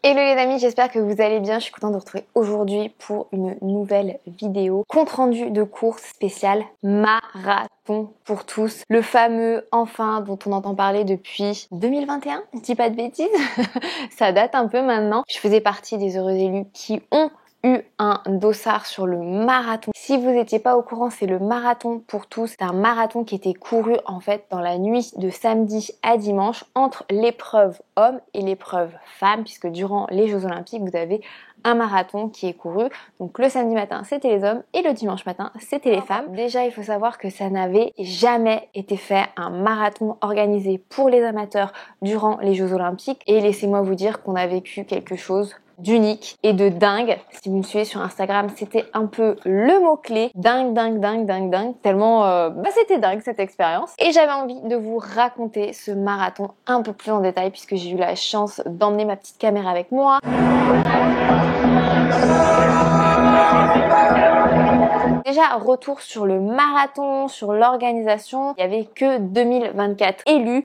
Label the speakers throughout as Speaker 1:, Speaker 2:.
Speaker 1: Hello les amis, j'espère que vous allez bien. Je suis contente de vous retrouver aujourd'hui pour une nouvelle vidéo. Compte rendu de course spéciale marathon pour tous. Le fameux enfin dont on entend parler depuis 2021, je dis pas de bêtises. Ça date un peu maintenant. Je faisais partie des heureux élus qui ont eu un dossard sur le marathon. Si vous n'étiez pas au courant, c'est le marathon pour tous. C'est un marathon qui était couru en fait dans la nuit de samedi à dimanche entre l'épreuve homme et l'épreuve femme, puisque durant les Jeux Olympiques, vous avez un marathon qui est couru. Donc le samedi matin, c'était les hommes et le dimanche matin, c'était les femmes. Déjà, il faut savoir que ça n'avait jamais été fait, un marathon organisé pour les amateurs durant les Jeux Olympiques. Et laissez-moi vous dire qu'on a vécu quelque chose d'unique et de dingue. Si vous me suivez sur Instagram, c'était un peu le mot-clé. Dingue, tellement c'était dingue cette expérience. Et j'avais envie de vous raconter ce marathon un peu plus en détail puisque j'ai eu la chance d'emmener ma petite caméra avec moi. Déjà, retour sur le marathon, sur l'organisation. Il n'y avait que 2024 élus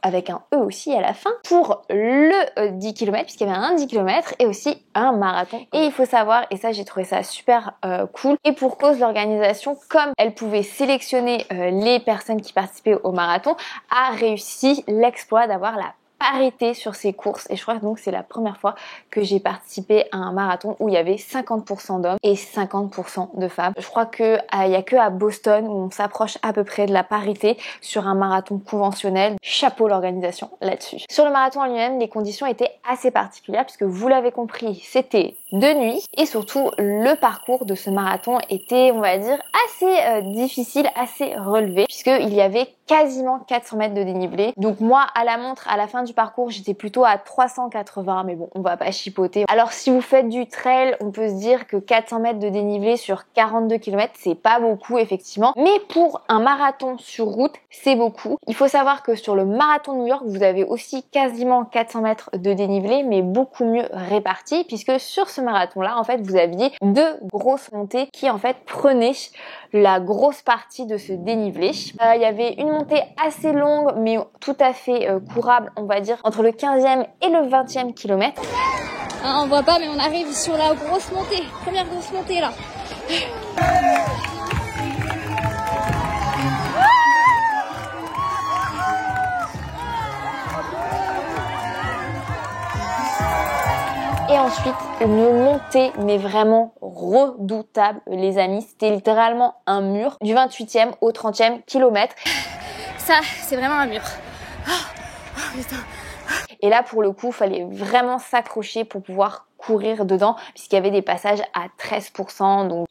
Speaker 1: avec un E aussi à la fin, pour le 10 km, puisqu'il y avait un 10 km et aussi un marathon. Et il faut savoir, et ça j'ai trouvé ça super cool, et pour cause l'organisation, comme elle pouvait sélectionner les personnes qui participaient au marathon, a réussi l'exploit d'avoir la parité sur ces courses. Et je crois que donc c'est la première fois que j'ai participé à un marathon où il y avait 50% d'hommes et 50% de femmes. Je crois que il y a que à Boston où on s'approche à peu près de la parité sur un marathon conventionnel. Chapeau l'organisation là-dessus. Sur le marathon en lui-même, les conditions étaient assez particulières puisque vous l'avez compris, c'était de nuit et surtout le parcours de ce marathon était, on va dire, assez difficile, assez relevé puisqu'il y avait quasiment 400 mètres de dénivelé. Donc moi, à la montre, à la fin du parcours, j'étais plutôt à 380, mais bon, on va pas chipoter. Alors si vous faites du trail, on peut se dire que 400 mètres de dénivelé sur 42 km, c'est pas beaucoup effectivement. Mais pour un marathon sur route, c'est beaucoup. Il faut savoir que sur le marathon de New York, vous avez aussi quasiment 400 mètres de dénivelé, mais beaucoup mieux répartis, puisque sur ce marathon-là, en fait, vous aviez deux grosses montées qui, en fait, prenaient la grosse partie de ce dénivelé. Il y avait une montée assez longue, mais tout à fait courable, on va dire, entre le 15e et le 20e kilomètre.
Speaker 2: On voit pas, mais on arrive sur la grosse montée. Première grosse montée, là.
Speaker 1: Et ensuite, une montée, mais vraiment redoutable, les amis. C'était littéralement un mur du 28e au 30e kilomètre.
Speaker 2: Ça, c'est vraiment un mur. Putain.
Speaker 1: Et là, pour le coup, il fallait vraiment s'accrocher pour pouvoir courir dedans puisqu'il y avait des passages à 13%, donc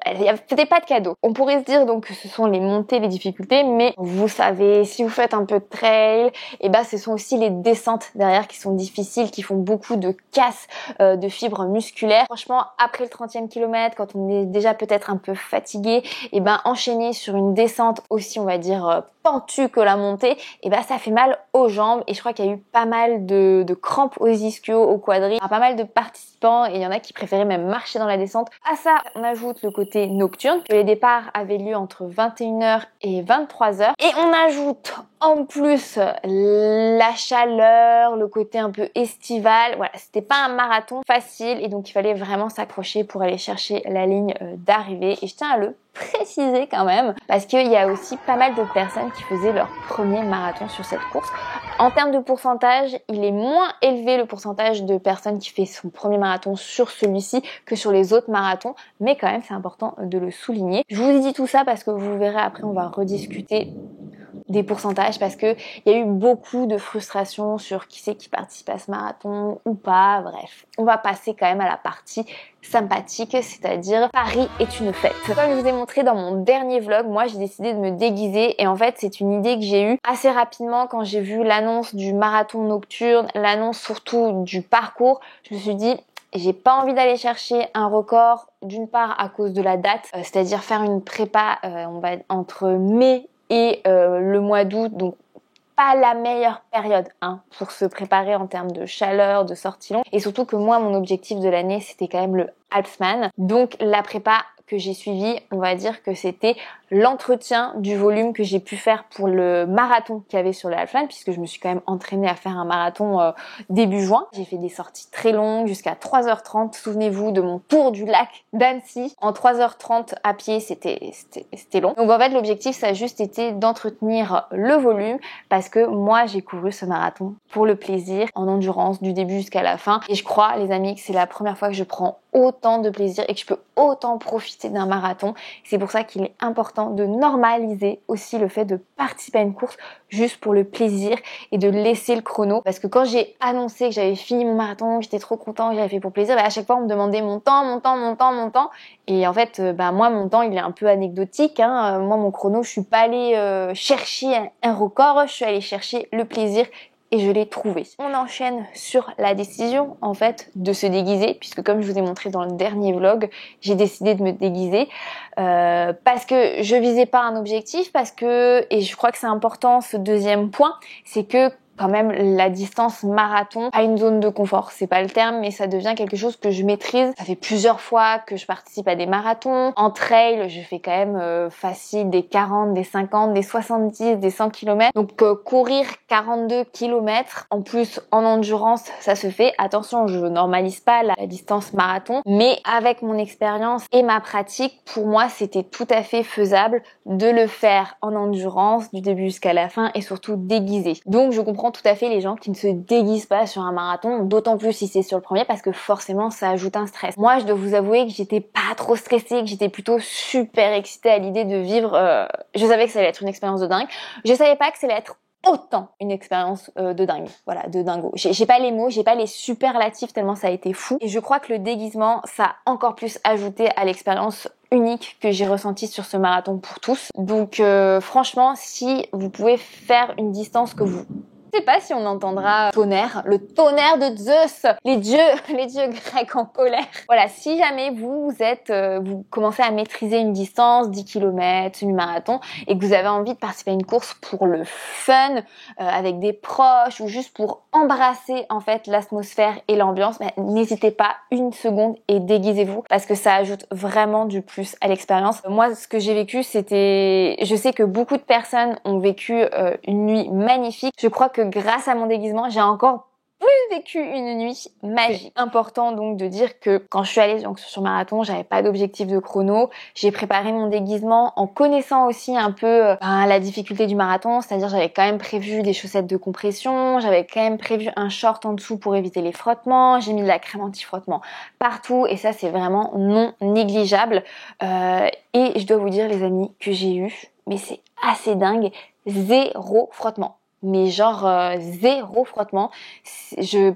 Speaker 1: c'était pas de cadeau. On pourrait se dire donc que ce sont les montées, les difficultés, mais vous savez, si vous faites un peu de trail, et ben ce sont aussi les descentes derrière qui sont difficiles, qui font beaucoup de casse de fibres musculaires. Franchement, après le 30e kilomètre, quand on est déjà peut-être un peu fatigué, et ben enchaîner sur une descente aussi, on va dire pentue que la montée, et ben ça fait mal aux jambes et je crois qu'il y a eu pas mal de crampes aux ischios, aux quadris, pas mal de participants et il y en a qui préféraient même marcher dans la descente. À ça, on ajoute le côté nocturne, que les départs avaient lieu entre 21h et 23h et on ajoute en plus la chaleur, le côté un peu estival. Voilà, c'était pas un marathon facile et donc il fallait vraiment s'accrocher pour aller chercher la ligne d'arrivée et je tiens à le préciser quand même parce qu'il y a aussi pas mal de personnes qui faisaient leur premier marathon sur cette course. En termes de pourcentage, il est moins élevé le pourcentage de personnes qui fait son premier marathon sur celui-ci que sur les autres marathons, mais quand même c'est important de le souligner. Je vous ai dit tout ça parce que vous verrez après on va rediscuter des pourcentages parce que il y a eu beaucoup de frustration sur qui c'est qui participe à ce marathon ou pas. Bref, on va passer quand même à la partie sympathique, c'est-à-dire Paris est une fête. Comme je vous ai montré dans mon dernier vlog, moi j'ai décidé de me déguiser et en fait c'est une idée que j'ai eue assez rapidement quand j'ai vu l'annonce du marathon nocturne, l'annonce surtout du parcours. Je me suis dit j'ai pas envie d'aller chercher un record d'une part à cause de la date, c'est-à-dire faire une prépa on va entre mai et le mois d'août, donc pas la meilleure période pour se préparer en termes de chaleur, de sortie longue. Et surtout que moi, mon objectif de l'année, c'était quand même le Halfman. Donc la prépa que j'ai suivie, on va dire que c'était l'entretien du volume que j'ai pu faire pour le marathon qu'il y avait sur le Halfman, puisque je me suis quand même entraînée à faire un marathon début juin. J'ai fait des sorties très longues jusqu'à 3h30. Souvenez-vous de mon tour du lac d'Annecy. En 3h30 à pied, c'était long. Donc en fait, l'objectif, ça a juste été d'entretenir le volume parce que moi, j'ai couru ce marathon pour le plaisir, en endurance, du début jusqu'à la fin. Et je crois, les amis, que c'est la première fois que je prends autant de plaisir et que je peux autant profiter d'un marathon. C'est pour ça qu'il est important de normaliser aussi le fait de participer à une course juste pour le plaisir et de laisser le chrono. Parce que quand j'ai annoncé que j'avais fini mon marathon, que j'étais trop content, que j'avais fait pour plaisir, à chaque fois on me demandait mon temps. Et en fait, moi mon temps il est un peu anecdotique. Moi mon chrono, je suis pas allée chercher un record, je suis allée chercher le plaisir. Et je l'ai trouvé. On enchaîne sur la décision en fait de se déguiser, puisque comme je vous ai montré dans le dernier vlog, j'ai décidé de me déguiser parce que je visais pas un objectif, et je crois que c'est important ce deuxième point, c'est que quand même la distance marathon a une zone de confort, c'est pas le terme, mais ça devient quelque chose que je maîtrise. Ça fait plusieurs fois que je participe à des marathons. En trail, je fais quand même facile des 40, des 50, des 70, des 100 km. Donc courir 42 km, en plus en endurance, ça se fait. Attention, je normalise pas la distance marathon, mais avec mon expérience et ma pratique, pour moi, c'était tout à fait faisable de le faire en endurance, du début jusqu'à la fin, et surtout déguisé. Donc je comprends tout à fait les gens qui ne se déguisent pas sur un marathon, d'autant plus si c'est sur le premier, parce que forcément ça ajoute un stress. Moi, je dois vous avouer que j'étais pas trop stressée, que j'étais plutôt super excitée à l'idée de vivre. Je savais que ça allait être une expérience de dingue. Je savais pas que ça allait être autant une expérience de dingue, voilà, de dingo. J'ai pas les mots, j'ai pas les superlatifs tellement ça a été fou. Et je crois que le déguisement, ça a encore plus ajouté à l'expérience unique que j'ai ressentie sur ce marathon pour tous. Donc franchement, si vous pouvez faire une distance que vous... Je sais pas si on entendra le tonnerre de Zeus, les dieux grecs en colère. Voilà, si jamais vous commencez à maîtriser une distance, 10 km, semi-marathon, et que vous avez envie de participer à une course pour le fun, avec des proches, ou juste pour embrasser en fait l'atmosphère et l'ambiance, n'hésitez pas une seconde et déguisez-vous, parce que ça ajoute vraiment du plus à l'expérience. Moi, ce que j'ai vécu, je sais que beaucoup de personnes ont vécu une nuit magnifique. Je crois que grâce à mon déguisement, j'ai encore plus vécu une nuit magique. C'est important donc de dire que quand je suis allée sur marathon, j'avais pas d'objectif de chrono. J'ai préparé mon déguisement en connaissant aussi un peu la difficulté du marathon, c'est-à-dire j'avais quand même prévu des chaussettes de compression, j'avais quand même prévu un short en dessous pour éviter les frottements, j'ai mis de la crème anti-frottement partout et ça c'est vraiment non négligeable. Et je dois vous dire les amis que j'ai eu, mais c'est assez dingue, 0 frottement. Mais genre zéro frottement.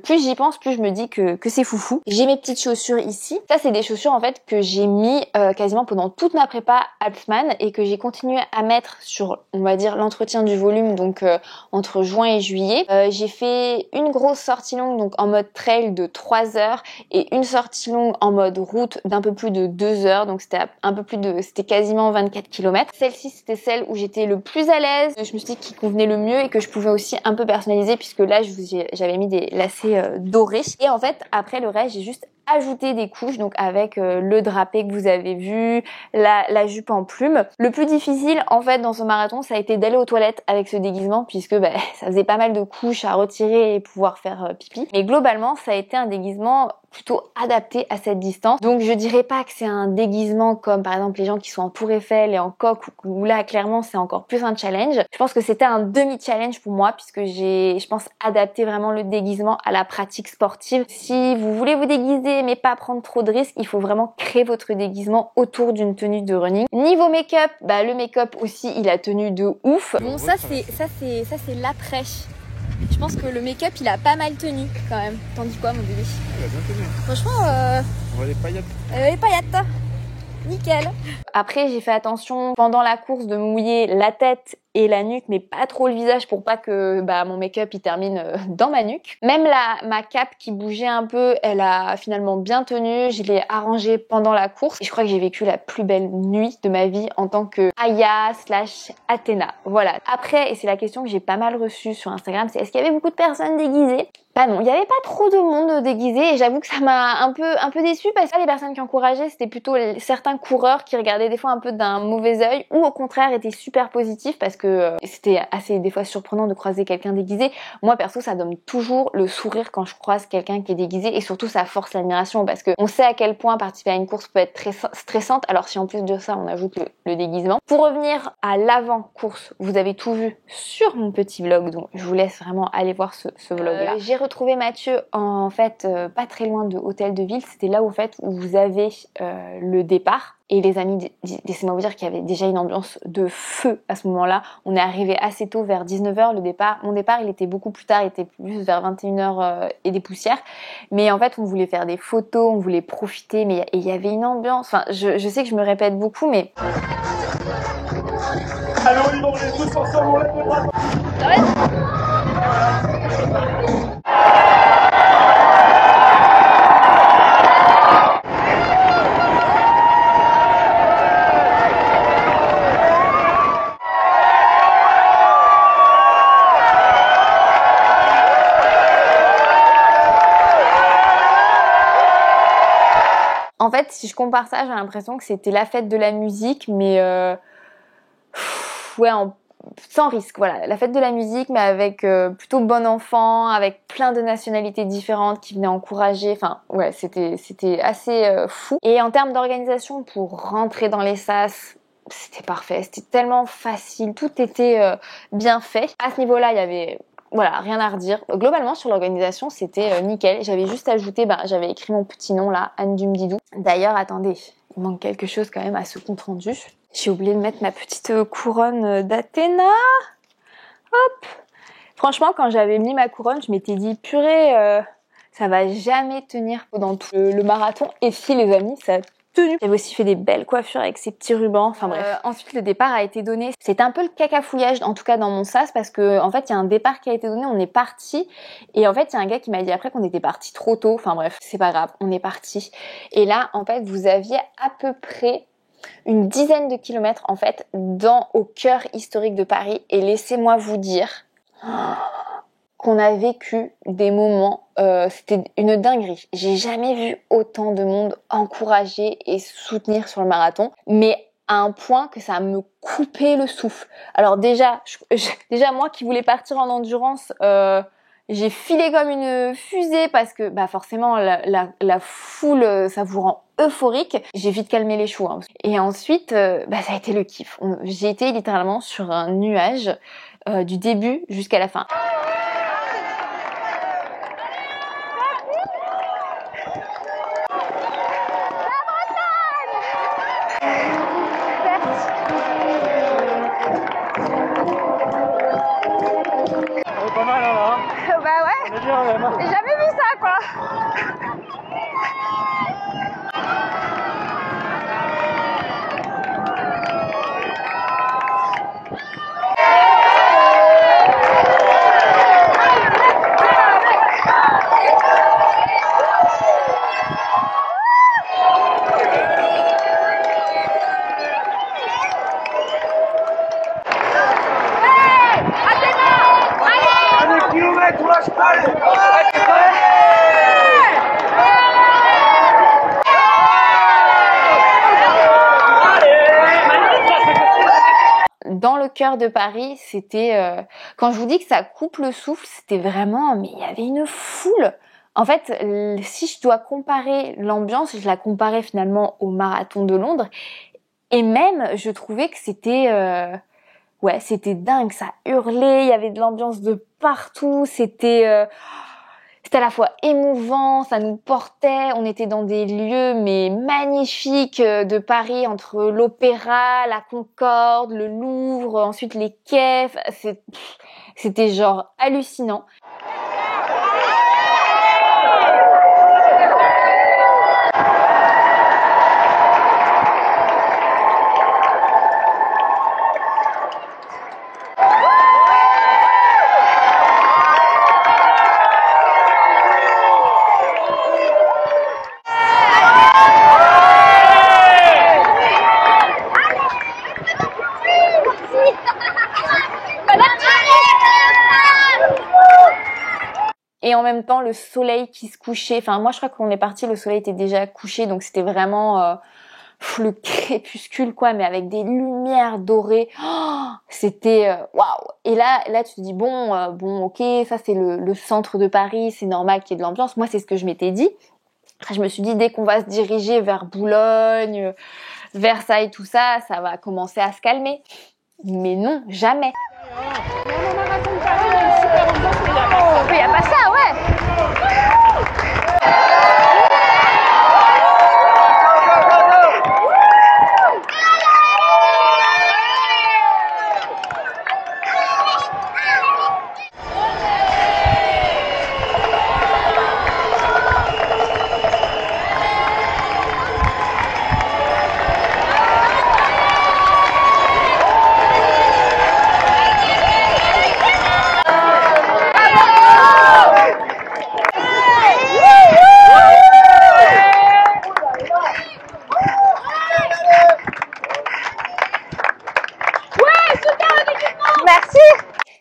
Speaker 1: Plus j'y pense, plus je me dis que c'est foufou. J'ai mes petites chaussures ici. Ça, c'est des chaussures en fait que j'ai mis quasiment pendant toute ma prépa Halfman et que j'ai continué à mettre sur, on va dire, l'entretien du volume, donc entre juin et juillet. J'ai fait une grosse sortie longue, donc en mode trail de 3 heures et une sortie longue en mode route d'un peu plus de 2 heures. Donc c'était quasiment 24 km. Celle-ci, c'était celle où j'étais le plus à l'aise. Je me suis dit qu'il convenait le mieux et que je pouvais aussi un peu personnaliser puisque là j'avais mis des lacets dorés et en fait après le reste j'ai juste ajouté des couches, donc avec le drapé que vous avez vu, la jupe en plume. Le plus difficile en fait dans ce marathon, ça a été d'aller aux toilettes avec ce déguisement puisque ça faisait pas mal de couches à retirer et pouvoir faire pipi. Mais globalement, ça a été un déguisement plutôt adapté à cette distance. Donc je dirais pas que c'est un déguisement comme par exemple les gens qui sont en Tour Eiffel et en coque où là clairement c'est encore plus un challenge. Je pense que c'était un demi-challenge pour moi puisque j'ai, je pense, adapté vraiment le déguisement à la pratique sportive. Si vous voulez vous déguiser mais pas prendre trop de risques, il faut vraiment créer votre déguisement autour d'une tenue de running. Niveau make-up, le make-up aussi il a tenu de ouf.
Speaker 2: Bon ça c'est l'après. Je pense que le make-up il a pas mal tenu quand même. T'en dis quoi mon bébé?
Speaker 3: Il a bien tenu.
Speaker 2: Franchement
Speaker 3: On voit les paillettes.
Speaker 2: Les paillettes. Nickel.
Speaker 1: Après j'ai fait attention pendant la course de mouiller la tête et la nuque, mais pas trop le visage pour pas que mon make-up il termine dans ma nuque. Même ma cape qui bougeait un peu, elle a finalement bien tenu. Je l'ai arrangée pendant la course et je crois que j'ai vécu la plus belle nuit de ma vie en tant que Aya / Athéna. Voilà. Après, et c'est la question que j'ai pas mal reçue sur Instagram, c'est est-ce qu'il y avait beaucoup de personnes déguisées? Bah non, il y avait pas trop de monde déguisé et j'avoue que ça m'a un peu déçue parce que les personnes qui encourageaient, c'était plutôt certains coureurs qui regardaient des fois un peu d'un mauvais œil ou au contraire étaient super positifs parce que c'était assez des fois surprenant de croiser quelqu'un déguisé. Moi perso, ça donne toujours le sourire quand je croise quelqu'un qui est déguisé et surtout ça force l'admiration parce que on sait à quel point participer à une course peut être très stressante. Alors si en plus de ça on ajoute le déguisement. Pour revenir à l'avant-course, vous avez tout vu sur mon petit vlog, donc je vous laisse vraiment aller voir ce vlog-là. J'ai retrouvé Mathieu en fait pas très loin de Hôtel de Ville. C'était là où, en fait, où vous avez le départ. Et les amis, laissez-moi vous dire qu'il y avait déjà une ambiance de feu à ce moment-là. On est arrivé assez tôt, vers 19h le départ. Mon départ, il était beaucoup plus tard, il était plus vers 21h et des poussières. Mais en fait, on voulait faire des photos, on voulait profiter, mais il y avait une ambiance. Enfin, je sais que je me répète beaucoup, mais...
Speaker 3: Allez, on y va, on est tous ensemble, on lève les bras.
Speaker 1: En fait, si je compare ça, j'ai l'impression que c'était la fête de la musique, mais ouais, sans risque, voilà. La fête de la musique, mais avec plutôt bon enfant, avec plein de nationalités différentes qui venaient encourager. Enfin, ouais, c'était assez fou. Et en termes d'organisation, pour rentrer dans les sas, c'était parfait. C'était tellement facile, tout était bien fait. À ce niveau-là, il y avait... Voilà, rien à redire. Globalement, sur l'organisation, c'était nickel. J'avais juste ajouté, j'avais écrit mon petit nom là, Anne Dumdidou. D'ailleurs, attendez, il manque quelque chose quand même à ce compte rendu. J'ai oublié de mettre ma petite couronne d'Athéna. Hop. Franchement, quand j'avais mis ma couronne, je m'étais dit, purée, ça va jamais tenir pendant tout le marathon. Et si les amis, ça a tenu. J'avais aussi fait des belles coiffures avec ces petits rubans. Enfin bref. Ensuite, le départ a été donné. C'était un peu le cacafouillage, en tout cas dans mon sas, parce que en fait, il y a un départ qui a été donné. On est parti. Et en fait, il y a un gars qui m'a dit après qu'on était parti trop tôt. Enfin bref, c'est pas grave. On est parti. Et là, en fait, vous aviez à peu près une dizaine de kilomètres en fait au cœur historique de Paris et laissez-moi vous dire qu'on a vécu des moments, c'était une dinguerie. J'ai jamais vu autant de monde encourager et soutenir sur le marathon, mais à un point que ça me coupait le souffle. Alors déjà moi qui voulais partir en endurance, j'ai filé comme une fusée parce que forcément la foule ça vous rend euphorique. J'ai vite calmé les choux. Hein. Et ensuite ça a été le kiff. J'ai été littéralement sur un nuage du début jusqu'à la fin.
Speaker 3: Pas mal là, hein.
Speaker 2: Bah ouais,
Speaker 3: On est bien même.
Speaker 2: j'ai jamais vu ça quoi.
Speaker 3: Allez, kilomètres, on lâche pas les...
Speaker 1: Dans le cœur de Paris, c'était... quand je vous dis que ça coupe le souffle, c'était vraiment... Mais il y avait une foule. En fait, si je dois comparer l'ambiance, je la comparais finalement au marathon de Londres. Et même, je trouvais que c'était... ouais, c'était dingue, ça hurlait, il y avait de l'ambiance de partout, c'était à la fois émouvant, ça nous portait, on était dans des lieux mais magnifiques de Paris, entre l'Opéra, la Concorde, le Louvre, ensuite les quais, c'était genre hallucinant. même temps le soleil qui se couchait. Enfin moi je crois qu'on est parti, le soleil était déjà couché, donc c'était vraiment le crépuscule quoi, mais avec des lumières dorées. Oh, c'était waouh. Et là tu te dis bon ok, ça c'est le centre de Paris, c'est normal qu'il y ait de l'ambiance. Moi c'est ce que je m'étais dit. Je me suis dit dès qu'on va se diriger vers Boulogne, Versailles, tout ça, ça va commencer à se calmer. Mais non, jamais. Il y a pas ça, ouais.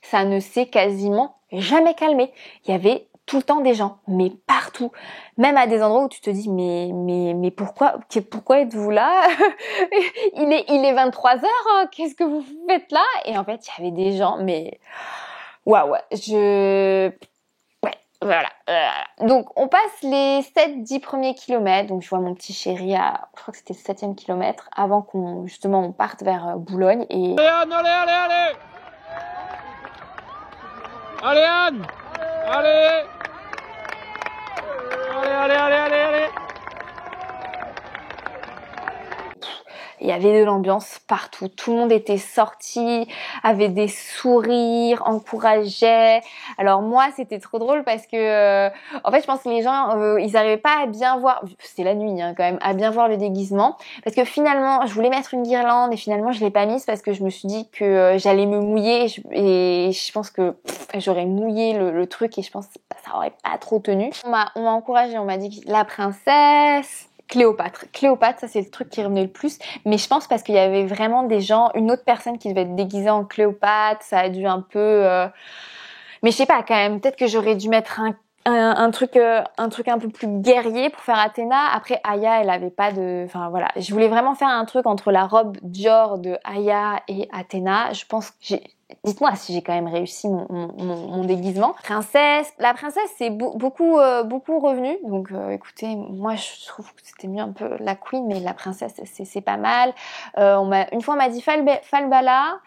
Speaker 1: Ça ne s'est quasiment jamais calmé. Il y avait tout le temps des gens, mais partout. Même à des endroits où tu te dis, mais pourquoi êtes-vous là? il est 23h, hein, qu'est-ce que vous faites là? Et en fait, il y avait des gens, mais waouh, voilà. Donc, on passe les 7-10 premiers kilomètres. Donc, je vois mon petit chéri je crois que c'était le 7e kilomètre, avant qu'on parte vers Boulogne. Et
Speaker 3: Allez! Allez Anne! Allez! Allez!
Speaker 1: Il y avait de l'ambiance partout. Tout le monde était sorti, avait des sourires, encourageait. Alors moi, c'était trop drôle parce que, en fait, je pense que les gens, ils arrivaient pas à bien voir. C'était la nuit, hein, quand même, à bien voir le déguisement. Parce que finalement, je voulais mettre une guirlande et finalement, je l'ai pas mise parce que je me suis dit que j'allais me mouiller et je pense que j'aurais mouillé le truc et je pense que ça aurait pas trop tenu. On m'a encouragée, on m'a dit que la princesse. Cléopâtre, ça c'est le truc qui revenait le plus, mais je pense parce qu'il y avait vraiment des gens, une autre personne qui devait être déguisée en Cléopâtre, ça a dû un peu... Mais je sais pas, quand même, peut-être que j'aurais dû mettre un truc un peu plus guerrier pour faire Athéna. Après, Aya, elle avait pas de... Enfin voilà, je voulais vraiment faire un truc entre la robe Dior de Aya et Athéna. Je pense que dites-moi si j'ai quand même réussi mon déguisement. La princesse c'est beaucoup revenu. Donc écoutez, moi je trouve que c'était mieux un peu la queen, mais la princesse c'est pas mal. Une fois on m'a dit Falbala,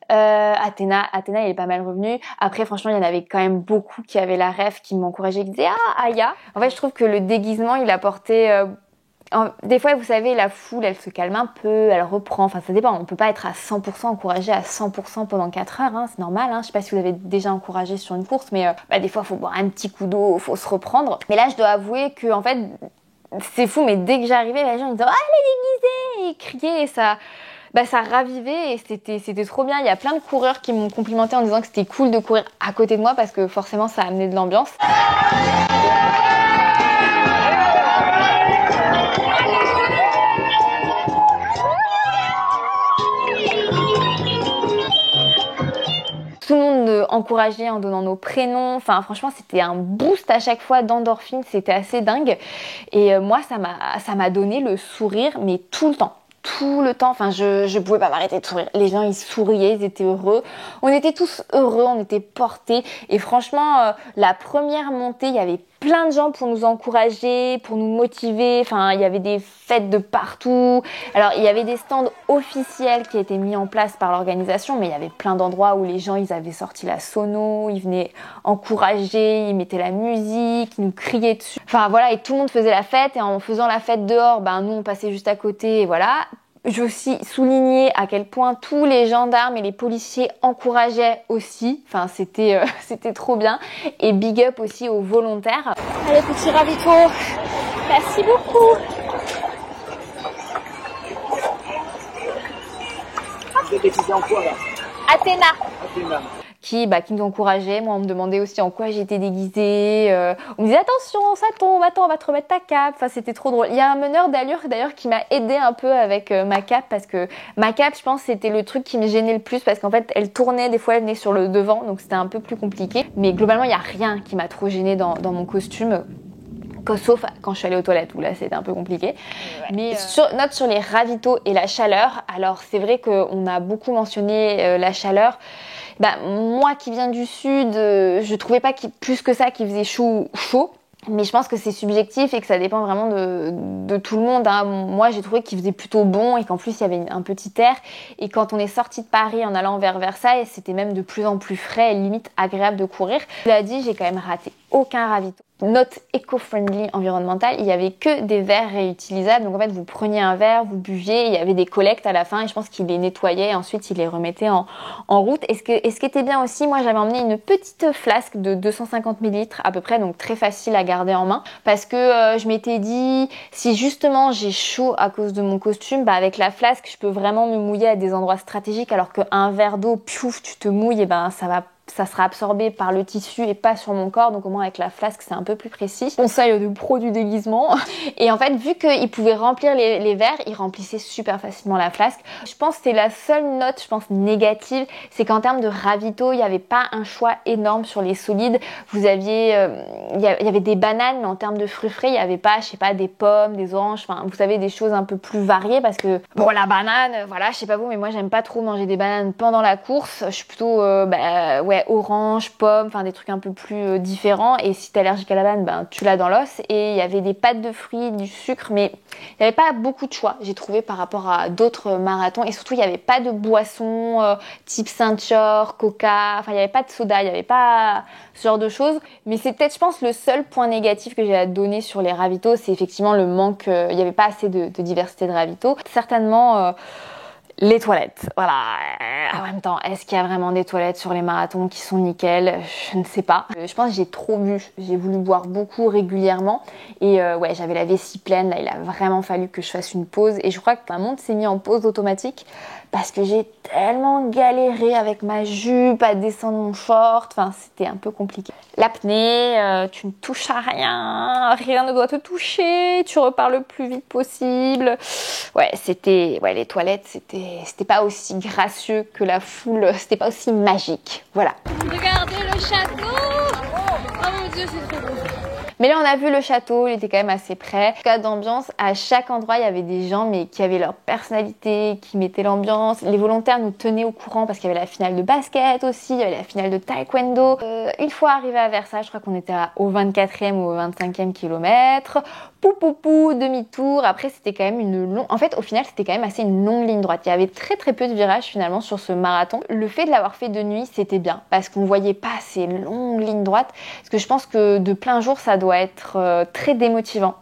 Speaker 1: Athéna elle est pas mal revenue. Après franchement il y en avait quand même beaucoup qui avaient la ref, qui m'encourageaient, qui disaient Aya. En fait je trouve que le déguisement il apportait des fois, vous savez, la foule, elle se calme un peu, elle reprend, enfin ça dépend, on peut pas être à 100% encouragé à 100% pendant 4 heures, hein, c'est normal, hein. Je sais pas si vous avez déjà encouragé sur une course, mais des fois, faut boire un petit coup d'eau, faut se reprendre. Mais là, je dois avouer que, en fait, c'est fou, mais dès que j'arrivais, les gens ils disaient « Ah, elle est déguisée !» et criaient, et ça ravivait et c'était trop bien. Il y a plein de coureurs qui m'ont complimenté en disant que c'était cool de courir à côté de moi parce que forcément, ça amenait de l'ambiance. Tout le monde encourageait en donnant nos prénoms. Enfin, franchement, c'était un boost à chaque fois d'endorphine. C'était assez dingue. Et moi, ça m'a donné le sourire, mais tout le temps. Enfin, je pouvais pas m'arrêter de sourire. Les gens, ils souriaient, ils étaient heureux. On était tous heureux, on était portés. Et franchement, la première montée, il y avait plein de gens pour nous encourager, pour nous motiver. Enfin, il y avait des fêtes de partout. Alors, il y avait des stands officiels qui étaient mis en place par l'organisation, mais il y avait plein d'endroits où les gens, ils avaient sorti la sono, ils venaient encourager, ils mettaient la musique, ils nous criaient dessus. Enfin, voilà, et tout le monde faisait la fête. Et en faisant la fête dehors, nous, on passait juste à côté, et voilà. Je veux aussi souligner à quel point tous les gendarmes et les policiers encourageaient aussi. Enfin, c'était trop bien. Et big up aussi aux volontaires.
Speaker 2: Allez, petit ravito. Merci beaucoup.
Speaker 3: Vous êtes déguisé en quoi là?
Speaker 1: Athéna. qui nous encourageaient. Moi, on me demandait aussi en quoi j'étais déguisée. On me disait attention, ça tombe, attends, on va te remettre ta cape. Enfin, c'était trop drôle. Il y a un meneur d'allure d'ailleurs qui m'a aidé un peu avec ma cape, parce que ma cape, je pense, c'était le truc qui me gênait le plus, parce qu'en fait, elle tournait, des fois, elle venait sur le devant, donc c'était un peu plus compliqué. Mais globalement, il n'y a rien qui m'a trop gênée dans mon costume. Sauf quand je suis allée aux toilettes, où là c'était un peu compliqué. Ouais. Mais note sur les ravitaux et la chaleur. Alors c'est vrai qu'on a beaucoup mentionné la chaleur. Moi qui viens du sud, je trouvais pas plus que ça qu'il faisait chaud. Mais je pense que c'est subjectif et que ça dépend vraiment de tout le monde, hein. Moi, j'ai trouvé qu'il faisait plutôt bon et qu'en plus, il y avait un petit air. Et quand on est sorti de Paris en allant vers Versailles, c'était même de plus en plus frais et limite agréable de courir. Cela dit, j'ai quand même raté aucun ravito. Note éco-friendly environnementale, il y avait que des verres réutilisables. Donc en fait, vous preniez un verre, vous buviez, il y avait des collectes à la fin et je pense qu'il les nettoyait et ensuite il les remettait en route. Et ce qui était bien aussi, moi j'avais emmené une petite flasque de 250 ml à peu près, donc très facile à garder en main, parce que je m'étais dit, si justement j'ai chaud à cause de mon costume, avec la flasque, je peux vraiment me mouiller à des endroits stratégiques, alors qu'un verre d'eau, piouf, tu te mouilles, et ça sera absorbé par le tissu et pas sur mon corps, donc au moins avec la flasque c'est un peu plus précis. Conseil de pro du déguisement. Et en fait, vu qu'il pouvait remplir les verres, il remplissait super facilement la flasque. Je pense que c'est la seule note, négative, c'est qu'en termes de ravito, il n'y avait pas un choix énorme sur les solides. Vous aviez, il y avait des bananes, mais en termes de fruits frais, il n'y avait pas, des pommes, des oranges, enfin, vous savez, des choses un peu plus variées, parce que, bon, la banane, voilà, je sais pas vous, mais moi j'aime pas trop manger des bananes pendant la course. Je suis plutôt, orange, pomme, enfin des trucs un peu plus différents. Et si t'es allergique à la banane, tu l'as dans l'os. Et il y avait des pâtes de fruits, du sucre, mais il n'y avait pas beaucoup de choix, j'ai trouvé, par rapport à d'autres marathons. Et surtout, il n'y avait pas de boissons type Saint-Chor, Coca, enfin il n'y avait pas de soda, il n'y avait pas ce genre de choses. Mais c'est peut-être, je pense, le seul point négatif que j'ai à donner sur les ravitaux, c'est effectivement le manque, il n'y avait pas assez de diversité de ravitaux. Certainement... les toilettes, voilà. En même temps, est-ce qu'il y a vraiment des toilettes sur les marathons qui sont nickel? Je ne sais pas. Je pense que j'ai trop bu. J'ai voulu boire beaucoup régulièrement. Et j'avais la vessie pleine. Là, il a vraiment fallu que je fasse une pause. Et je crois que ma montre s'est mise en pause automatique parce que j'ai tellement galéré avec ma jupe à descendre mon short. Enfin, c'était un peu compliqué. L'apnée, tu ne touches à rien. Rien ne doit te toucher. Tu repars le plus vite possible. Les toilettes, c'était pas aussi gracieux que la foule, c'était pas aussi magique. Voilà.
Speaker 2: Regardez le château! Oh mon Dieu, c'est trop beau.
Speaker 1: Mais là, on a vu le château, il était quand même assez près. En cas d'ambiance, à chaque endroit, il y avait des gens qui avaient leur personnalité, qui mettaient l'ambiance. Les volontaires nous tenaient au courant parce qu'il y avait la finale de basket aussi, il y avait la finale de taekwondo. Une fois arrivé à Versailles, je crois qu'on était au 24e ou au 25e kilomètre. Pou, demi-tour. Après, c'était quand même au final, c'était quand même assez une longue ligne droite. Il y avait très très peu de virages finalement sur ce marathon. Le fait de l'avoir fait de nuit, c'était bien parce qu'on voyait pas ces longues lignes droites. Parce que je pense que de plein jour, ça doit être très démotivant.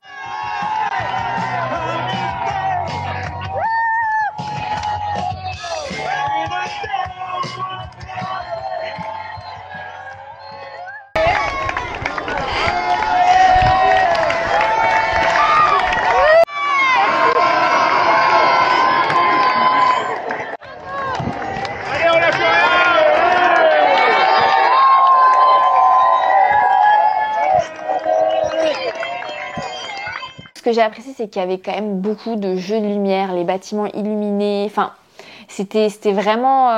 Speaker 1: Ce que j'ai apprécié, c'est qu'il y avait quand même beaucoup de jeux de lumière, les bâtiments illuminés. Enfin, c'était vraiment...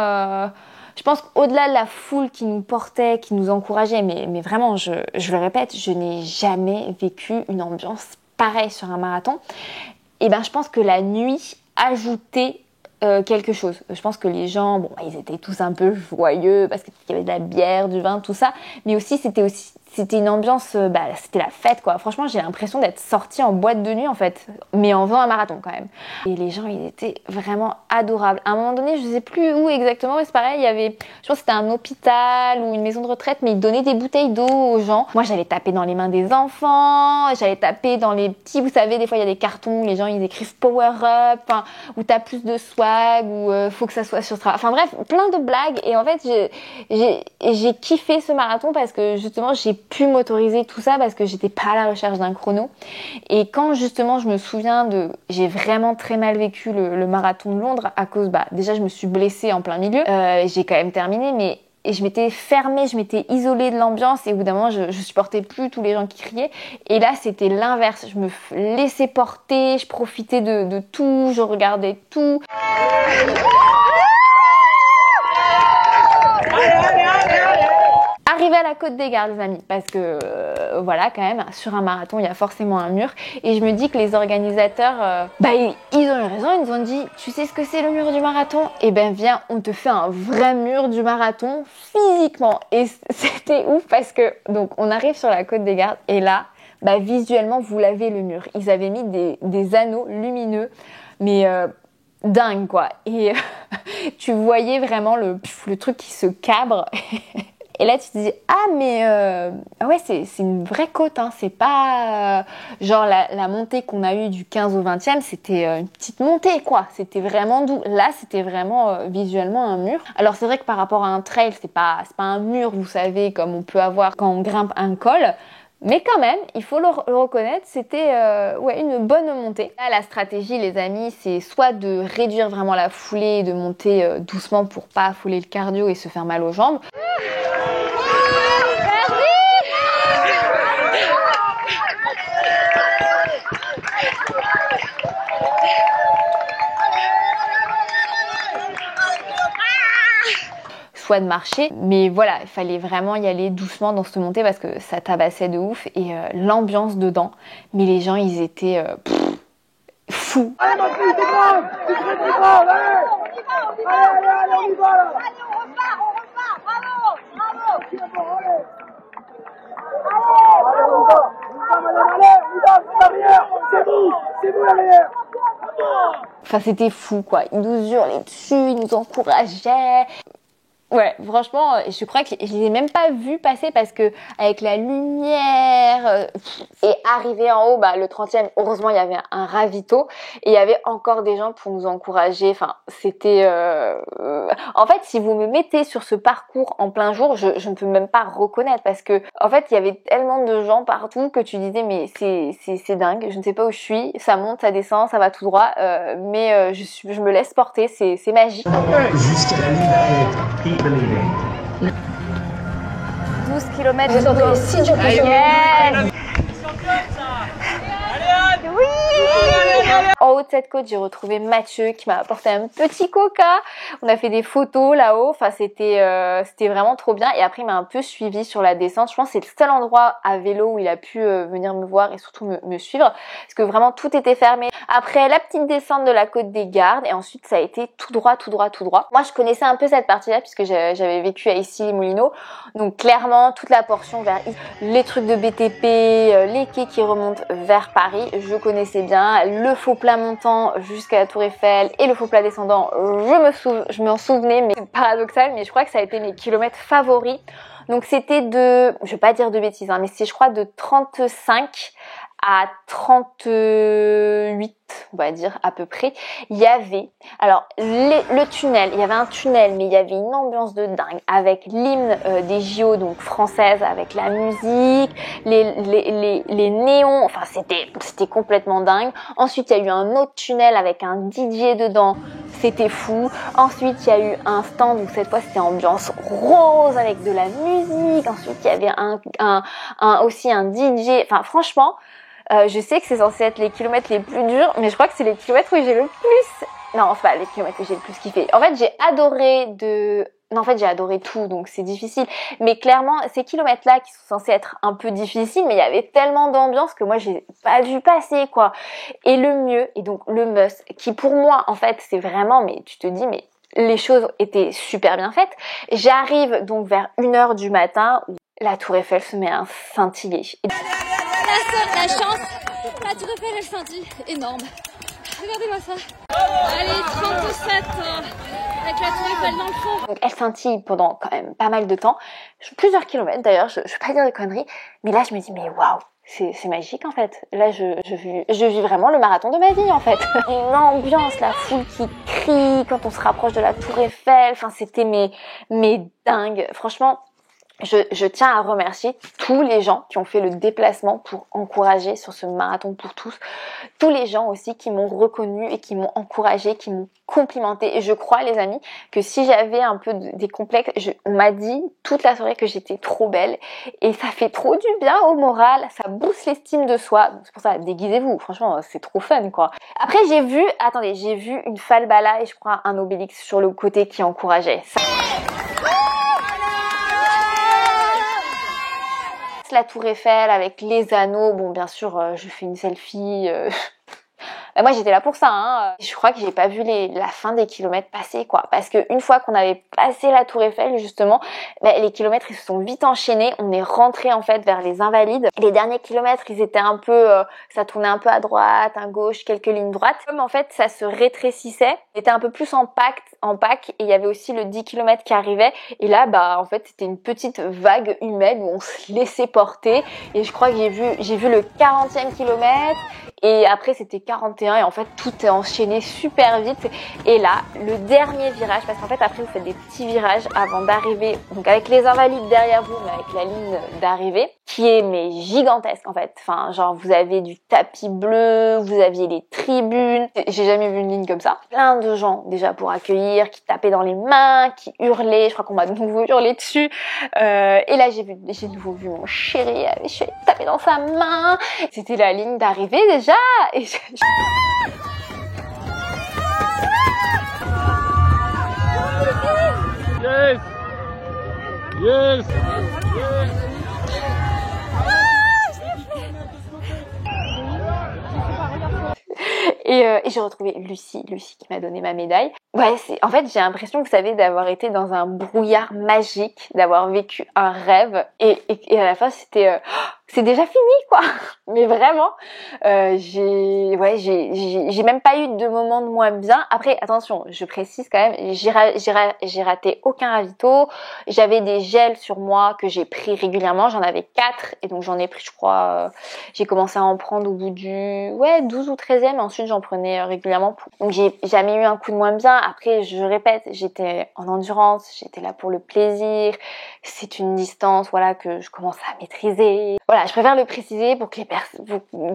Speaker 1: je pense qu'au-delà de la foule qui nous portait, qui nous encourageait, mais vraiment, je le répète, je n'ai jamais vécu une ambiance pareille sur un marathon. Et je pense que la nuit ajoutait quelque chose. Je pense que les gens, ils étaient tous un peu joyeux parce qu'il y avait de la bière, du vin, tout ça. Mais aussi, c'était une ambiance, c'était la fête, quoi. Franchement, j'ai l'impression d'être sortie en boîte de nuit, en fait, mais en faisant un marathon, quand même. Et les gens, ils étaient vraiment adorables. À un moment donné, je sais plus où exactement, mais c'est pareil, il y avait, je pense que c'était un hôpital ou une maison de retraite, mais ils donnaient des bouteilles d'eau aux gens. Moi, j'allais taper dans les mains des enfants, j'allais taper dans les petits, vous savez, des fois, il y a des cartons où les gens, ils écrivent Power Up, où t'as plus de swag, ou faut que ça soit sur travail. Enfin bref, plein de blagues. Et en fait, j'ai kiffé ce marathon parce que, justement, j'ai pu m'autoriser tout ça parce que j'étais pas à la recherche d'un chrono. Et quand justement je me souviens j'ai vraiment très mal vécu le marathon de Londres à cause, déjà je me suis blessée en plein milieu, j'ai quand même terminé, mais et je m'étais fermée, je m'étais isolée de l'ambiance et au bout d'un moment je supportais plus tous les gens qui criaient. Et là c'était l'inverse, je me laissais porter, je profitais de tout, je regardais tout. Arrivé à la Côte des Gardes, les amis, parce que voilà, quand même, sur un marathon, il y a forcément un mur. Et je me dis que les organisateurs, ils ont eu raison, ils nous ont dit, tu sais ce que c'est le mur du marathon? Eh ben viens, on te fait un vrai mur du marathon, physiquement. Et c'était ouf parce que, donc, on arrive sur la Côte des Gardes et là, visuellement, vous l'avez le mur. Ils avaient mis des anneaux lumineux, mais dingue, quoi. Et tu voyais vraiment le truc qui se cabre. Et là, tu te dis, ah, mais ouais, c'est une vraie côte, hein. C'est pas genre la montée qu'on a eue du 15 au 20e, c'était une petite montée, quoi. C'était vraiment doux. Là, c'était vraiment visuellement un mur. Alors, c'est vrai que par rapport à un trail, c'est pas un mur, vous savez, comme on peut avoir quand on grimpe un col. Mais quand même, il faut le reconnaître, c'était une bonne montée. Là, la stratégie, les amis, c'est soit de réduire vraiment la foulée et de monter doucement pour pas affoler le cardio et se faire mal aux jambes. Soit de marcher, mais voilà, il fallait vraiment y aller doucement dans cette montée parce que ça tabassait de ouf et l'ambiance dedans, mais les gens ils étaient fous.
Speaker 3: Allez ma fille, t'es grave, t'es très grave, allez, on y va là.
Speaker 4: Allez, on repart, bravo.
Speaker 3: Allez, c'est vous la meilleure.
Speaker 1: Enfin, c'était fou, quoi. Ils nous hurlaient dessus, ils nous encourageaient. Ouais, franchement, je crois que je les ai même pas vus passer parce que avec la lumière et arrivé en haut, le 30e, heureusement il y avait un ravito et il y avait encore des gens pour nous encourager. Enfin, c'était en fait, si vous me mettez sur ce parcours en plein jour, je ne peux même pas reconnaître parce que en fait, il y avait tellement de gens partout que tu disais mais c'est dingue, je ne sais pas où je suis, ça monte, ça descend, ça va tout droit, mais je me laisse porter, c'est magique.
Speaker 5: Jusqu'à la ligne d'arrêt.
Speaker 1: 12 km de dos. Si Dieu peut. Yes. En haut de cette côte, j'ai retrouvé Mathieu qui m'a apporté un petit coca. On a fait des photos là-haut. Enfin, c'était vraiment trop bien. Et après, il m'a un peu suivi sur la descente. Je pense que c'est le seul endroit à vélo où il a pu venir me voir et surtout me suivre. Parce que vraiment, tout était fermé. Après, la petite descente de la Côte des Gardes. Et ensuite, ça a été tout droit. Moi, je connaissais un peu cette partie-là puisque j'avais vécu à Issy-les-Moulineaux. Donc, clairement, toute la portion vers les trucs de BTP, les quais qui remontent vers Paris, je connaissais bien. Le faux plat montant jusqu'à la Tour Eiffel et le faux plat descendant, je m'en souvenais, mais c'est paradoxal, mais je crois que ça a été mes kilomètres favoris. Donc c'était je vais pas dire de bêtises, mais c'est je crois de 35 à 38, on va dire à peu près. Il y avait, alors le tunnel, il y avait un tunnel, mais il y avait une ambiance de dingue avec l'hymne des JO donc française, avec la musique, les néons, enfin c'était complètement dingue. Ensuite il y a eu un autre tunnel avec un DJ dedans, c'était fou. Ensuite il y a eu un stand où cette fois c'était ambiance rose avec de la musique. Ensuite il y avait aussi un DJ, enfin franchement. Je sais que c'est censé être les kilomètres les plus durs, mais je crois que c'est les kilomètres où j'ai le plus... Non, c'est pas les kilomètres où j'ai le plus kiffé. En fait, j'ai adoré tout, donc c'est difficile. Mais clairement, ces kilomètres-là qui sont censés être un peu difficiles, mais il y avait tellement d'ambiance que moi, j'ai pas vu passer, quoi. Et le mieux, et donc le must, qui pour moi, en fait, c'est vraiment... Mais tu te dis, mais les choses étaient super bien faites. J'arrive donc vers 1h du matin où la Tour Eiffel se met à scintiller.
Speaker 2: La chance, la Tour Eiffel elle scintille, énorme. Regardez-moi ça. Allez, 37 avec la Tour Eiffel dans le fond.
Speaker 1: Donc elle scintille pendant quand même pas mal de temps, plusieurs kilomètres d'ailleurs, je vais pas dire de conneries, mais là je me dis mais waouh, c'est magique en fait. Là je vis vraiment le marathon de ma vie en fait. Une ambiance, la foule qui crie quand on se rapproche de la Tour Eiffel, enfin c'était mais dingue. Franchement, Je tiens à remercier tous les gens qui ont fait le déplacement pour encourager sur ce marathon pour tous. Tous les gens aussi qui m'ont reconnu et qui m'ont encouragé, qui m'ont complimenté. Et je crois, les amis, que si j'avais un peu des complexes, on m'a dit toute la soirée que j'étais trop belle. Et ça fait trop du bien au moral, ça booste l'estime de soi. Donc c'est pour ça, déguisez-vous. Franchement, c'est trop fun, quoi. Après, j'ai vu une falbala et je crois un Obélix sur le côté qui encourageait. La Tour Eiffel avec les anneaux, bon bien sûr je fais une selfie, moi j'étais là pour ça, hein. Je crois que j'ai pas vu la fin des kilomètres passer, quoi, parce que une fois qu'on avait passé la Tour Eiffel justement, les kilomètres ils se sont vite enchaînés, on est rentré en fait vers les Invalides. Les derniers kilomètres ils étaient un peu, ça tournait un peu à droite, à gauche, quelques lignes droites. Comme en fait ça se rétrécissait, on était un peu plus en pack et il y avait aussi le 10 km qui arrivait et là en fait c'était une petite vague humaine où on se laissait porter et je crois que j'ai vu le 40e kilomètre et après c'était 41 et en fait tout est enchaîné super vite et là le dernier virage, parce qu'en fait après vous faites des petits virages avant d'arriver, donc avec les Invalides derrière vous mais avec la ligne d'arrivée qui est gigantesque en fait, enfin genre vous avez du tapis bleu, vous aviez les tribunes, j'ai jamais vu une ligne comme ça, plein de gens déjà pour accueillir, qui tapaient dans les mains, qui hurlaient, je crois qu'on m'a de nouveau hurlé dessus et là j'ai de nouveau vu mon chéri, je suis allée taper dans sa main, c'était la ligne d'arrivée déjà et
Speaker 3: Yes! Yes!
Speaker 1: et j'ai retrouvé Lucie qui m'a donné ma médaille. Ouais, en fait, j'ai l'impression, vous savez, d'avoir été dans un brouillard magique, d'avoir vécu un rêve et à la fin c'est déjà fini, quoi. Mais vraiment, j'ai même pas eu de moment de moins bien. Après, attention, je précise quand même, j'ai raté aucun ravito. J'avais des gels sur moi que j'ai pris régulièrement. J'en avais 4 et donc j'en ai pris, je crois, j'ai commencé à en prendre au bout du 12 ou 13e. Et ensuite, j'en prenais régulièrement. Donc j'ai jamais eu un coup de moins bien. Après, je répète, j'étais en endurance, j'étais là pour le plaisir. C'est une distance, voilà, que je commence à maîtriser. Voilà, je préfère le préciser pour que les personnes,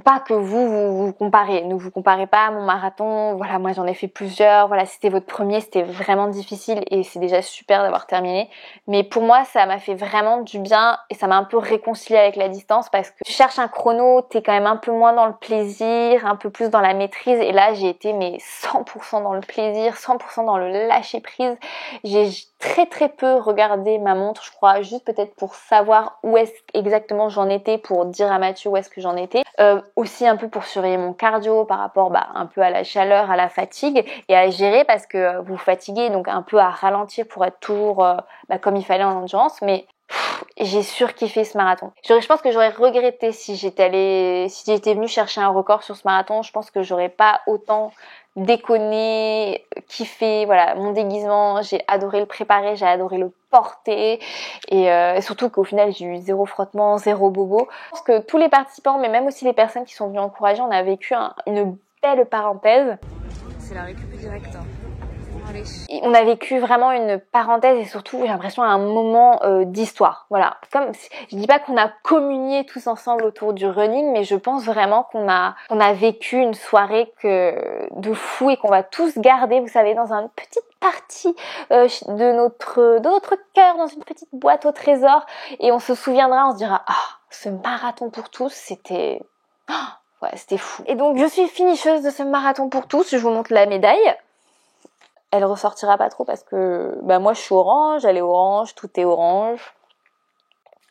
Speaker 1: pas que vous comparez. Ne vous comparez pas à mon marathon. Voilà, moi j'en ai fait plusieurs. Voilà, c'était votre premier, c'était vraiment difficile et c'est déjà super d'avoir terminé. Mais pour moi, ça m'a fait vraiment du bien et ça m'a un peu réconcilié avec la distance parce que tu cherches un chrono, t'es quand même un peu moins dans le plaisir, un peu plus dans la maîtrise. Et là, j'ai été 100% dans le plaisir, 100% dans le lâcher prise. J'ai très peu regardé ma montre, je crois, juste peut-être pour savoir où est-ce exactement j'en étais, pour dire à Mathieu où est-ce que j'en étais. Aussi un peu pour surveiller mon cardio par rapport un peu à la chaleur, à la fatigue et à gérer parce que vous fatiguez, donc un peu à ralentir pour être toujours comme il fallait en endurance. Mais j'ai surkiffé ce marathon. Je pense que j'aurais regretté si j'étais venue chercher un record sur ce marathon. Je pense que j'aurais pas autant déconné, kiffé, voilà, mon déguisement, j'ai adoré le préparer, j'ai adoré le porter et surtout qu'au final j'ai eu 0 frottement, 0 bobo. Je pense que tous les participants, mais même aussi les personnes qui sont venues encourager, on a vécu une belle parenthèse.
Speaker 2: C'est la récup directe.
Speaker 1: Et on a vécu vraiment une parenthèse et surtout j'ai l'impression un moment d'histoire. Voilà, comme je dis pas qu'on a communié tous ensemble autour du running, mais je pense vraiment qu'on a vécu une soirée de fou et qu'on va tous garder, vous savez, dans une petite partie de notre cœur, dans une petite boîte au trésor et on se souviendra, on se dira ce marathon pour tous, c'était c'était fou. Et donc je suis finisheuse de ce marathon pour tous, je vous montre la médaille. Elle ressortira pas trop parce que moi je suis orange, elle est orange, tout est orange.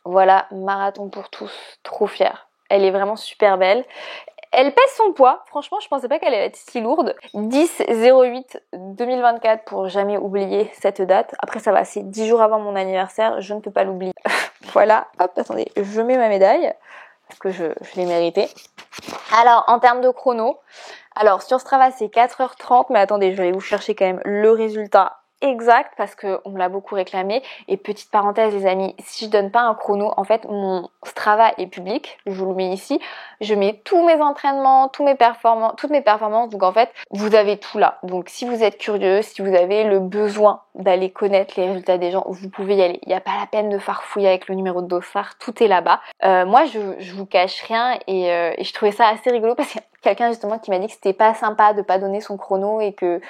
Speaker 1: Voilà, marathon pour tous, trop fière. Elle est vraiment super belle. Elle pèse son poids, franchement je pensais pas qu'elle allait être si lourde. 10/08/2024 pour jamais oublier cette date. Après ça va, c'est 10 jours avant mon anniversaire, je ne peux pas l'oublier. Voilà, hop, attendez, je mets ma médaille parce que je l'ai méritée. Alors en termes de chrono, alors sur Strava c'est 4h30, mais attendez, je vais aller vous chercher quand même le résultat exact parce qu'on me l'a beaucoup réclamé. Et petite parenthèse les amis, si je donne pas un chrono, en fait mon Strava est public, je vous le mets ici, je mets tous mes entraînements, toutes mes performances, donc en fait vous avez tout là. Donc si vous êtes curieux, si vous avez le besoin d'aller connaître les résultats des gens, vous pouvez y aller. Il n'y a pas la peine de farfouiller avec le numéro de dossard, tout est là-bas. Moi je vous cache rien et je trouvais ça assez rigolo parce que quelqu'un justement qui m'a dit que c'était pas sympa de pas donner son chrono et que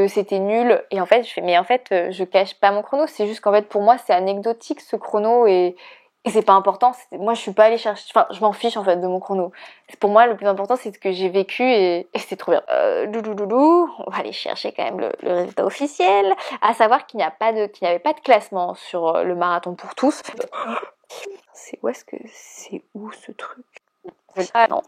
Speaker 1: c'était nul. Et en fait je fais mais en fait je cache pas mon chrono, c'est juste qu'en fait pour moi c'est anecdotique ce chrono et c'est pas important. Moi je suis pas allée chercher, enfin je m'en fiche en fait de mon chrono. Pour moi le plus important c'est ce que j'ai vécu et c'est trop bien. On va aller chercher quand même le résultat officiel. À savoir qu'il n'y avait pas de classement sur le marathon pour tous. C'est où ce truc? Ah non.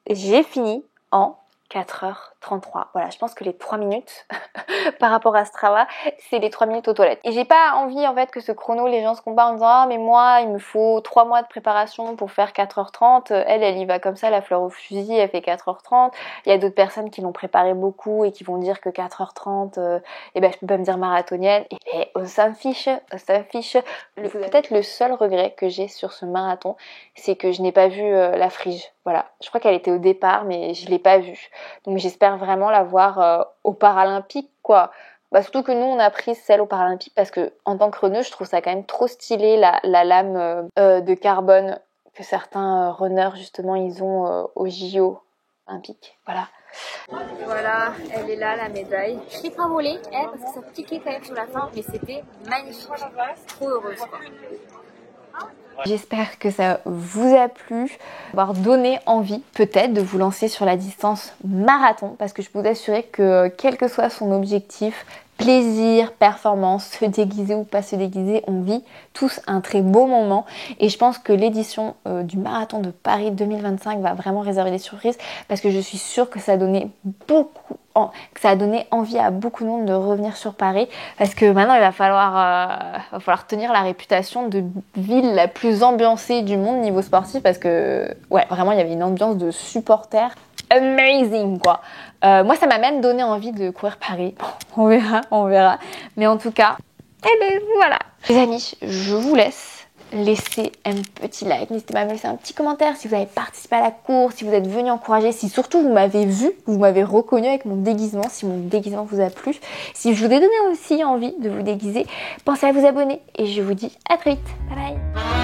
Speaker 1: J'ai fini en 4h33. Voilà, je pense que les 3 minutes par rapport à Strava, c'est les 3 minutes aux toilettes. Et j'ai pas envie en fait que ce chrono, les gens se comparent en disant ah mais moi il me faut 3 mois de préparation pour faire 4h30. Elle y va comme ça, la fleur au fusil, elle fait 4h30. Il y a d'autres personnes qui l'ont préparé beaucoup et qui vont dire que 4h30, je peux pas me dire marathonienne. Et on s'en fiche, Peut-être le seul regret que j'ai sur ce marathon, c'est que je n'ai pas vu la Frige. Voilà, je crois qu'elle était au départ, mais je l'ai pas vue. Donc j'espère vraiment la voir aux Paralympiques, quoi. Surtout que nous, on a pris celle aux Paralympiques parce que en tant que runneuse, je trouve ça quand même trop stylé, la lame de carbone que certains runners, justement, ils ont aux JO olympiques. Voilà. Voilà, elle est là, la médaille. Je suis pas volée, parce que ça piquait quand même sur la fin, mais c'était magnifique. Trop heureuse, quoi. J'espère que ça vous a plu, avoir donné envie peut-être de vous lancer sur la distance marathon parce que je peux vous assurer que quel que soit son objectif, plaisir, performance, se déguiser ou pas se déguiser, on vit tous un très beau moment et je pense que l'édition du marathon de Paris 2025 va vraiment réserver des surprises parce que je suis sûre que ça a donné envie à beaucoup de monde de revenir sur Paris parce que maintenant il va falloir tenir la réputation de ville la plus ambiancée du monde niveau sportif parce que ouais vraiment il y avait une ambiance de supporters amazing quoi. Moi ça m'a même donné envie de courir Paris. On verra. Mais en tout cas, voilà. Les amis, je vous laisse. Laissez un petit like, n'hésitez pas à me laisser un petit commentaire si vous avez participé à la course, si vous êtes venu encourager, si surtout vous m'avez vu, vous m'avez reconnu avec mon déguisement, si mon déguisement vous a plu, si je vous ai donné aussi envie de vous déguiser, pensez à vous abonner et je vous dis à très vite. Bye bye.